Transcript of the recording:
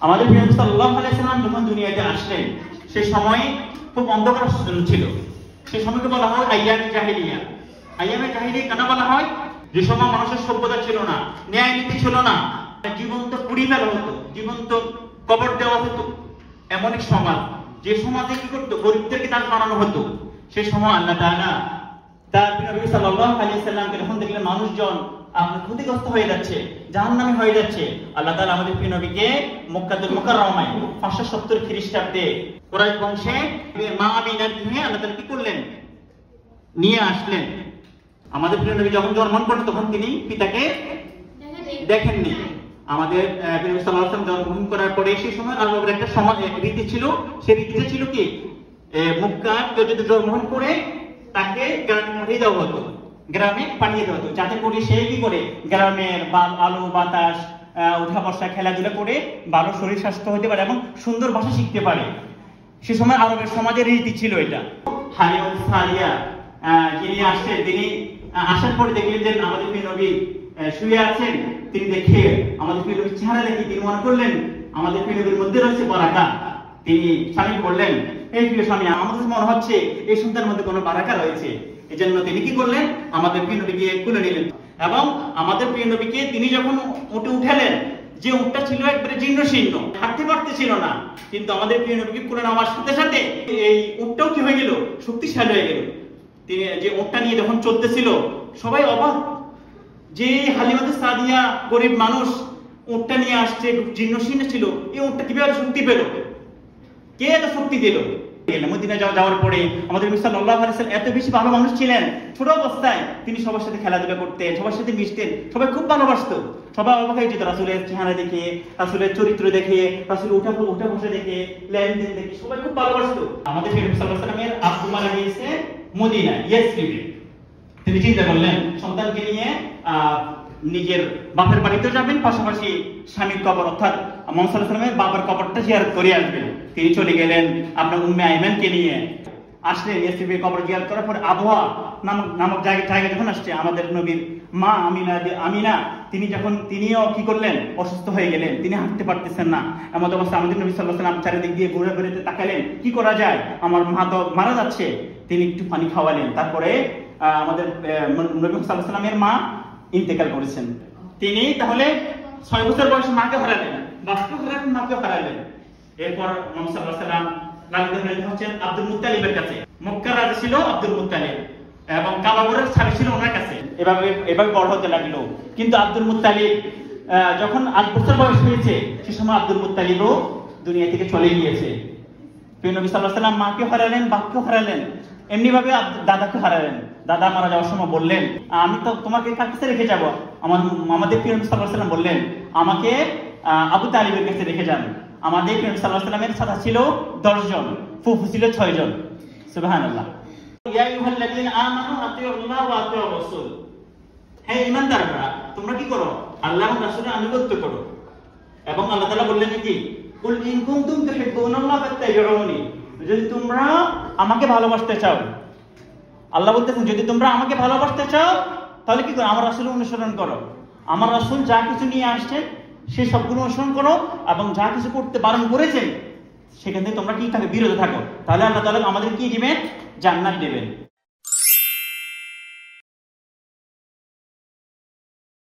আমাদের প্রিয় নবী সাল্লাল্লাহু আলাইহি সাল্লাম যখন দুনিয়াতে আসলেন সেই সময় খুব অন্ধকার ছিল। সেই সময়কে বলা হয় আইয়ামে জাহিলিয়া। আইয়ামে জাহিলিয়া কেন বলা হয়? যে সময় মানুষের সভ্যতা ছিল না, ন্যায় নীতি ছিল না, জীবন্ত পুড়ি ফেলা হতো, জীবন্ত কবর দেওয়া হতো। এমন এক সমাজ, যে সমাজে কি করতো, গরিবদেরকে দান বানানো হতো। সেই সময় আল্লাহ তাআলা তার নবী সাল্লাল্লাহু আলাইহি সাল্লামকে যখন দেখলেন মানুষজন ক্ষতিগ্রস্ত হয়ে যাচ্ছে, জাহান্নামী হয়ে যাচ্ছে, আল্লাহ তাআলা আমাদের প্রিয় নবীকে মক্কাতুল মুকাররমায় 570 খ্রিস্টাব্দে কুরাইশ বংশে মা আমিনার গৃহে আল্লাহ তাআলা কি করলেন, নিয়ে আসলেন। আমাদের প্রিয় নবী যখন জন্মগ্রহণ করেন তখন তিনি পিতাকে দেখেননি। আমাদের নবী সাল্লাল্লাহু আলাইহি ওয়াসাল্লাম জন্মগ্রহণ করার পরে সেই সময় আরবের একটা সমাজ রীতি ছিল। সেই রীতিটা ছিল কি, মক্কার কেউ যদি জন্মগ্রহণ করে তাকে গ্রামে পাঠিয়ে দেওয়া হতো, গ্রামে পাঠিয়ে দেওয়া হতো, যাতে করে সে কি করে গ্রামের আলো বাতাস উঠা বসা খেলাধুলা করে ভালো শরীর স্বাস্থ্য হতে পারে এবং সুন্দর ভাষা শিখতে পারে। সে সময় আরবের সমাজের রীতি ছিল এটা। হালিমা সাদিয়া যিনি আসছেন, তিনি আসার পরে দেখলেন যে আমাদের প্রিয় নবী শুয়ে আছেন। তিনি দেখে আমাদের প্রিয় নবীর চেহারা দেখে তিনি মনে করলেন আমাদের প্রিয় নবীর মধ্যে রয়েছে বারাকা। তিনি স্বামী বললেন, এই প্রিয় স্বামী, আমাদের মনে হচ্ছে এই সন্তানের মধ্যে কোনো বারাকা রয়েছে। এজন্য তিনি কি করলেন, আমাদের প্রিয় নবীকে কোলে নিলেন এবং আমাদের প্রিয় নবীকে তিনি যখন উঠে উঠালেন, যে উটটা ছিল একবারে জীর্ণ শীর্ণ, হাঁটতে পারতেছিল না, কিন্তু আমাদের প্রিয় নবীকে কোলে নেওয়ার সাথে সাথে এই উটটাও কি হয়ে গেল, শক্তিশালী হয়ে গেল। তিনি যে উটটা নিয়ে যখন চলতেছিল সবাই অবাক, যে হালিমাতুস সাদিয়া গরিব মানুষ উটটা নিয়ে আসছে, জীর্ণ শীর্ণ ছিল, এই উটটা কিভাবে শক্তি পেল, কে এত শক্তি দিল? মদিনা যাওয়ার পরে আমাদের নবী সাল্লাল্লাহু আলাইহি ওয়াসাল্লাম এত বেশি ভালো মানুষ ছিলেন, ছোট অবস্থায় তিনি সবার সাথে খেলাধুলা করতেন, সবার সাথে মিশতেন, সবাই খুব ভালোবাসতো। সবাই অবাক হয়ে যেত রাসূলের চেহারা দেখে, রাসূলের চরিত্র দেখে, রাসূল উঠা বসা দেখে, লেনদেন দেখে, সবাই খুব ভালোবাসতো। আমাদের নবী সাল্লাল্লাহু আলাইহি ওয়াসাল্লামের আব্বু মারা গিয়েছে মদিনায়, ইয়াসরিবে। তিনি চিন্তা করলেন সন্তানকে নিয়ে নিজের বাপের বাড়িতে যাবেন, পাশাপাশি স্বামীর কবর অর্থাৎ মুহাম্মদ সাল্লাল্লাহু আলাইহি ওয়াসাল্লামের বাবার কবরটা জিয়ারত করে আসবেন। তিনি চলে গেলেন আপনার উম্মে আইমানকে নিয়ে। আসলেন ইয়াসরিবে, কবর জিয়ারত করার পর আবওয়া নামক জায়গা যখন আসছে, আমাদের নবীর মা আমিনা তিনিও কি করলেন, অসুস্থ হয়ে গেলেন, তিনি হাঁটতে পারতেছেন না। এমন অবস্থা আমাদের নবী সাল্লাল্লাহু আলাইহি ওয়াসাল্লাম চারিদিক দিয়ে ঘুরে ঘুরে তাকালেন, কি করা যায়, আমার মা তো মারা যাচ্ছে। তিনি একটু পানি খাওয়ালেন। তারপরে আমাদের নবী সাল্লাল্লাহু আলাইহি ওয়াসাল্লামের মা ইন্তেকাল করেছেন। তিনি তাহলে 6 বছর বয়সে মাকে হারালেন, বাপকে হারালেন, মাকে হারালেন। এরপর মুহাম্মদ সাল্লাল্লাহু আলাইহি ওয়াসাল্লাম লালিত হচ্ছেন আব্দুল মুত্তালিবের কাছে। মক্কার রাজা ছিল আব্দুল মুত্তালিব এবং কাবাগরের ছাবি ছিল ওনার কাছে। এভাবে বড় হতে লাগলো। কিন্তু আব্দুল মুত্তালিব যখন 8 বছর বয়স হয়েছে, সে সময় আব্দুল মুত্তালিবও দুনিয়া থেকে চলে গিয়েছে। প্রিয় নবী সাল্লাল্লাহু আলাইহি ওয়াসাল্লাম মাকে হারালেন, বাপকে হারালেন, এমনি ভাবে দাদাকে হারালেন। দাদা মারা যাওয়ার সময় বললেন, আমি তো তোমাকে কার কাছে রেখে যাব? আমাদের প্রিয় নবী সাল্লাল্লাহু আলাইহি ওয়াসাল্লাম বললেন, আমাকে আবু তালিবের কাছে রেখে যান। আমাদের প্রিয় নবী সাল্লাল্লাহু আলাইহি ওয়াসাল্লামের সাথা ছিল 10 জন, ফুফু ছিল 6 জন। সুবহানাল্লাহ। ইয়া আইয়ুহাল্লাযীনা আমানু আতিউল্লাহ ওয়া আতিউর রাসূল। হে ঈমানদাররা, তোমরা কি করো? আল্লাহ এবং রাসূলের আনুগত্য করো। এবং আল্লাহ তাআলা বললেন কি, কুল ইন কুনতুম তুহিব্বুনাল্লাহ ফাত্তাবিউনি। যদি তোমরা আমাকে ভালোবাসতে চাও, আল্লাহ বলতেছেন যদি তোমরা আমাকে ভালোবাসতে চাও তাহলে কি করো? আমার রাসূলের অনুসরণ করো। আমার রাসূল যা কিছু নিয়ে আসছেন সেই সবগুলো অনুসরণ করো এবং যা কিছু করতে বারণ করেছেন সেখান থেকে তোমরা কি থাকো, বিরত থাকো। তাহলে আল্লাহ তাআলা আমাদের কি দিবেন? জান্নাত দিবেন।